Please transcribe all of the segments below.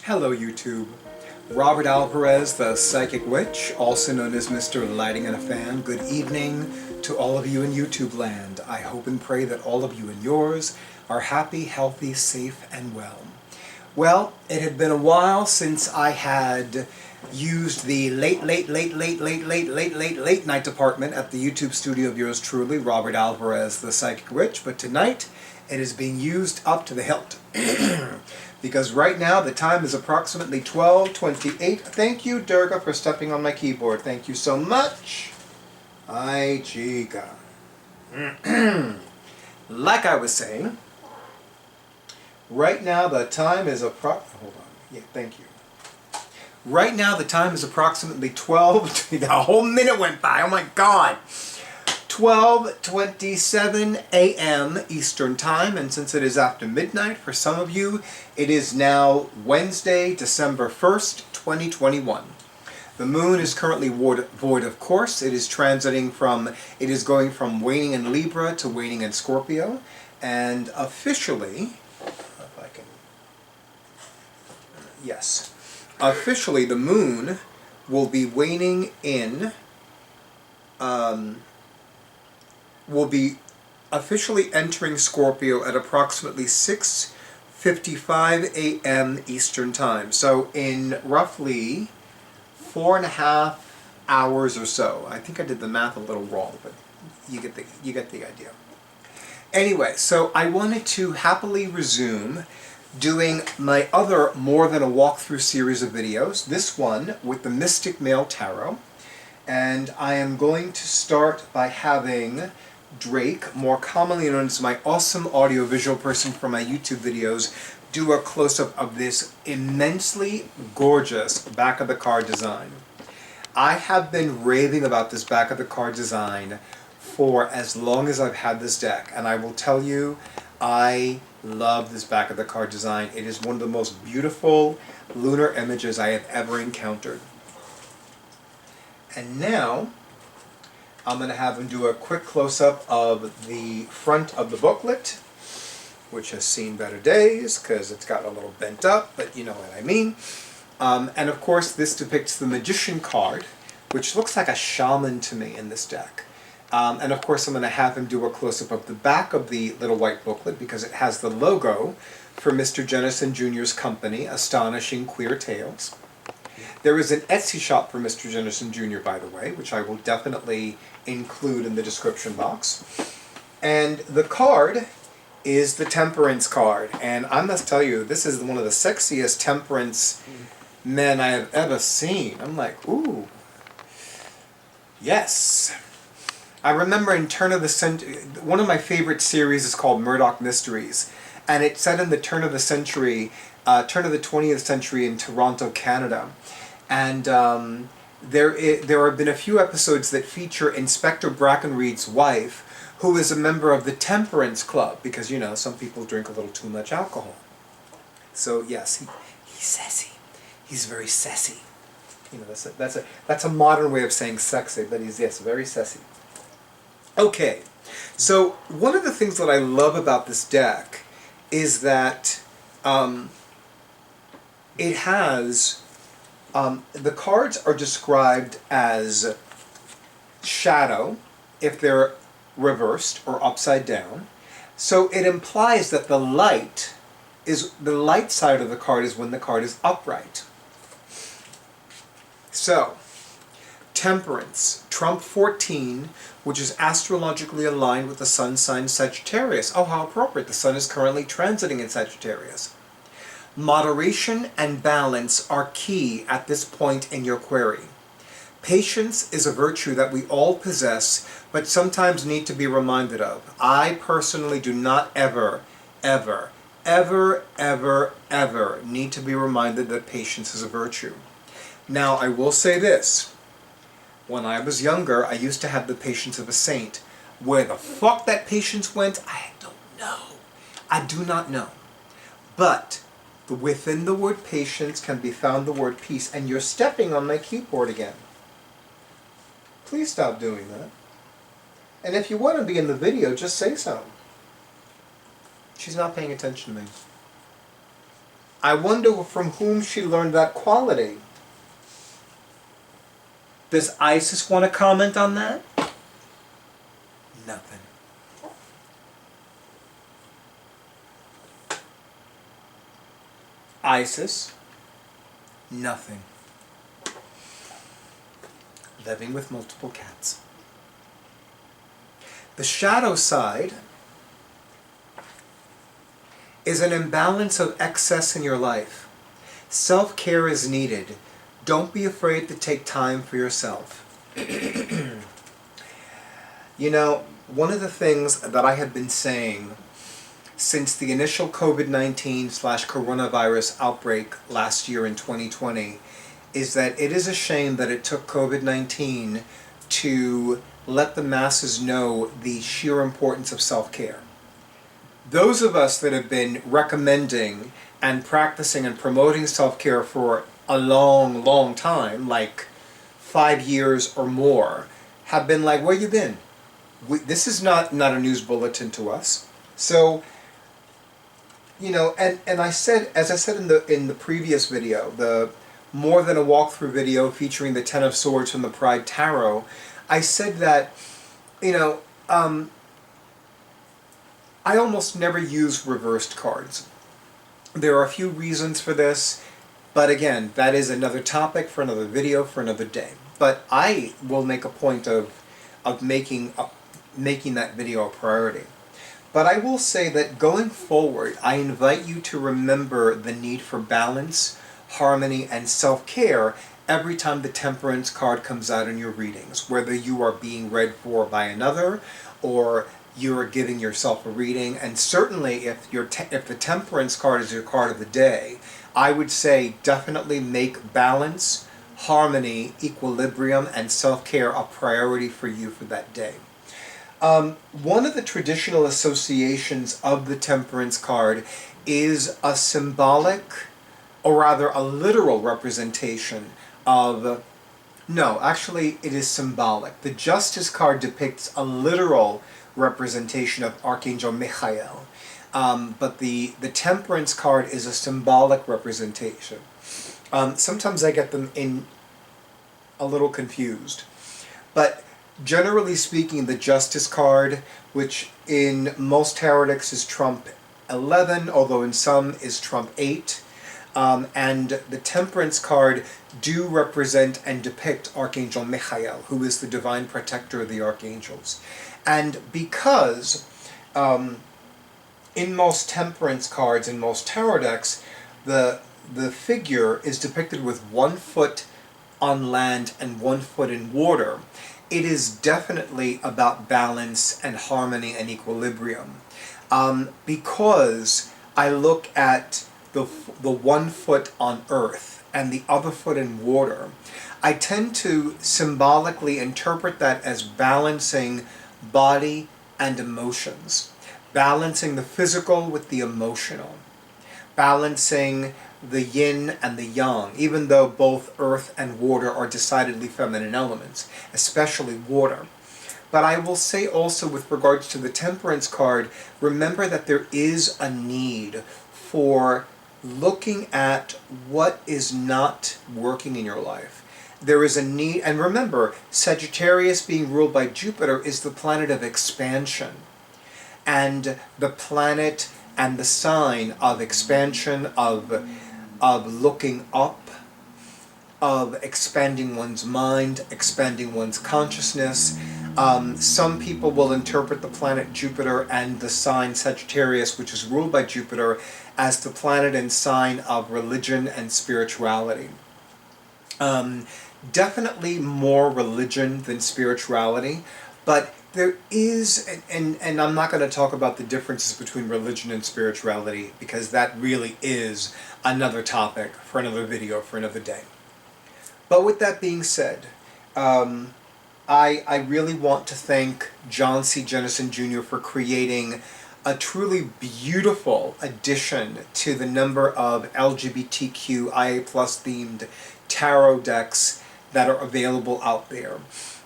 Hello YouTube. Robert Alvarez, the Psychic Witch, also known as Mr. Lighting and a Fan. Good evening to all of you in YouTube land. I hope and pray that all of you and yours are happy, healthy, safe, and well. Well, it had been a while since I had used the late night department at the YouTube studio of yours truly, Robert Alvarez, the Psychic Witch, but tonight it is being used up to the hilt. Because right now the time is approximately 12:28. Thank you, Durga, for stepping on my keyboard. Thank you so much. Ay, chica. Like I was saying, right now the time is hold on. Yeah, thank you. Right now the time is approximately 12. The whole minute went by. Oh my God. 12:27 a.m. Eastern Time, and since it is after midnight for some of you, it is now Wednesday, December 1st, 2021. The moon is currently void of course. It is transiting from, it is going from waning in Libra to waning in Scorpio, and officially, if I can, yes, officially the moon will be waning in, will be officially entering Scorpio at approximately 6:55 a.m. Eastern Time. So in roughly 4.5 hours or so. I think I did the math a little wrong, but you get the idea. Anyway, so I wanted to happily resume doing my other More Than a Walkthrough series of videos. This one with the Mystic Male Tarot. And I am going to start by having Drake, more commonly known as my awesome audiovisual person for my YouTube videos, do a close-up of this immensely gorgeous back of the card design. I have been raving about this back of the card design for as long as I've had this deck, and I will tell you, I love this back of the card design. It is one of the most beautiful lunar images I have ever encountered. And now, I'm going to have him do a quick close-up of the front of the booklet, which has seen better days because it's got a little bent up, but you know what I mean. And of course, this depicts the Magician card, which looks like a shaman to me in this deck. And of course, I'm going to have him do a close-up of the back of the little white booklet because it has the logo for Mr. Jennison Jr.'s company, Astonishing Queer Tales. There is an Etsy shop for Mr. Jennison Jr., by the way, which I will definitely include in the description box. And the card is the Temperance card. And I must tell you, this is one of the sexiest Temperance men I have ever seen. I'm like, ooh, yes. I remember in Turn of the Century, one of my favorite series is called Murdoch Mysteries. And it's set in the turn of the 20th century in Toronto, Canada. And there have been a few episodes that feature Inspector Brackenreed's wife, who is a member of the Temperance Club, because, you know, some people drink a little too much alcohol. So, yes, he's sassy. He's very sassy. You know, that's a modern way of saying sexy, but he's, yes, very sassy. Okay, so one of the things that I love about this deck is that it has, the cards are described as shadow if they're reversed or upside down. So it implies that the light side of the card is when the card is upright. So, Temperance, Trump XIV, which is astrologically aligned with the sun sign Sagittarius. Oh, how appropriate. The sun is currently transiting in Sagittarius. Moderation and balance are key at this point in your query. Patience is a virtue that we all possess, but sometimes need to be reminded of. I personally do not ever need to be reminded that patience is a virtue. Now, I will say this. When I was younger, I used to have the patience of a saint. Where the fuck that patience went, I don't know. I do not know. But within the word patience can be found the word peace. And you're stepping on my keyboard again. Please stop doing that. And if you want to be in the video, just say so. She's not paying attention to me. I wonder from whom she learned that quality. Does Isis want to comment on that? Nothing. Isis? Nothing. Living with multiple cats. The shadow side is an imbalance of excess in your life. Self-care is needed. Don't be afraid to take time for yourself. You know, one of the things that I have been saying since the initial COVID-19/coronavirus outbreak last year in 2020 is that it is a shame that it took COVID-19 to let the masses know the sheer importance of self-care. Those of us that have been recommending and practicing and promoting self-care for a long, long time, like 5 years or more, have been like, where you been? This is not a news bulletin to us. So, you know, and I said, as I said in the previous video, the More Than a Walkthrough video featuring the Ten of Swords from the Pride Tarot, I said that, you know, I almost never use reversed cards. There are a few reasons for this, but again, that is another topic for another video for another day. But I will make a point of making that video a priority. But I will say that going forward, I invite you to remember the need for balance, harmony, and self-care every time the Temperance card comes out in your readings, whether you are being read for by another or you are giving yourself a reading. And certainly if the Temperance card is your card of the day, I would say definitely make balance, harmony, equilibrium, and self-care a priority for you for that day. One of the traditional associations of the Temperance card is a symbolic, or rather a literal representation of, no, actually it is symbolic. The Justice card depicts a literal representation of Archangel Michael, but the Temperance card is a symbolic representation. Sometimes I get them in a little confused, but generally speaking, the Justice card, which in most tarot decks is Trump 11, although in some is Trump 8, and the Temperance card do represent and depict Archangel Michael, who is the divine protector of the archangels. And because in most Temperance cards, in most tarot decks, the figure is depicted with 1 foot on land and 1 foot in water, it is definitely about balance and harmony and equilibrium. Because I look at the 1 foot on earth and the other foot in water, I tend to symbolically interpret that as balancing body and emotions, balancing the physical with the emotional, balancing the yin and the yang, even though both earth and water are decidedly feminine elements, especially water. But I will say also with regards to the Temperance card, remember that there is a need for looking at what is not working in your life. There is a need, and remember, Sagittarius being ruled by Jupiter is the planet of expansion, and the planet and the sign of expansion, of looking up, of expanding one's mind, expanding one's consciousness. Some people will interpret the planet Jupiter and the sign Sagittarius, which is ruled by Jupiter, as the planet and sign of religion and spirituality. Definitely more religion than spirituality, but there is, and I'm not going to talk about the differences between religion and spirituality, because that really is another topic for another video for another day. But with that being said, I really want to thank John C. Jennison Jr. for creating a truly beautiful addition to the number of LGBTQIA+ themed tarot decks that are available out there.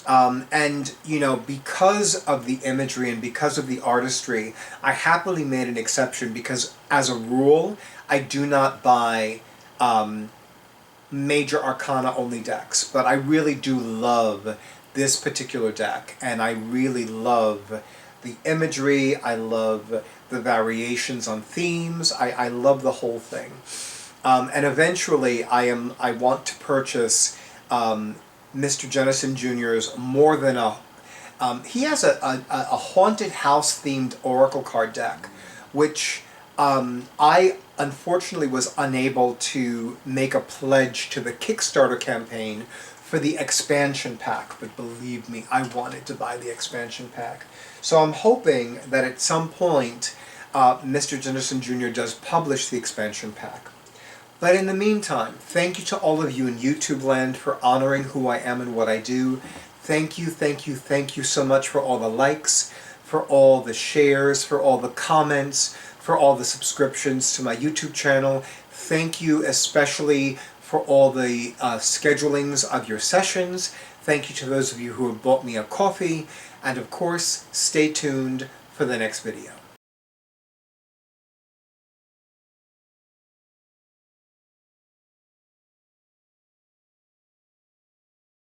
And, you know, because of the imagery and because of the artistry, I happily made an exception because, as a rule, I do not buy major arcana only decks. But I really do love this particular deck, and I really love the imagery, I love the variations on themes, I love the whole thing. And eventually I want to purchase Mr. Jennison Jr.'s more than a... he has a haunted house themed oracle card deck, which I unfortunately was unable to make a pledge to the Kickstarter campaign for the expansion pack, but believe me, I wanted to buy the expansion pack. So I'm hoping that at some point Mr. Jennison Jr. does publish the expansion pack. But in the meantime, thank you to all of you in YouTube land for honoring who I am and what I do. Thank you, thank you, thank you so much for all the likes, for all the shares, for all the comments, for all the subscriptions to my YouTube channel. Thank you especially for all the schedulings of your sessions. Thank you to those of you who have bought me a coffee. And of course, stay tuned for the next video.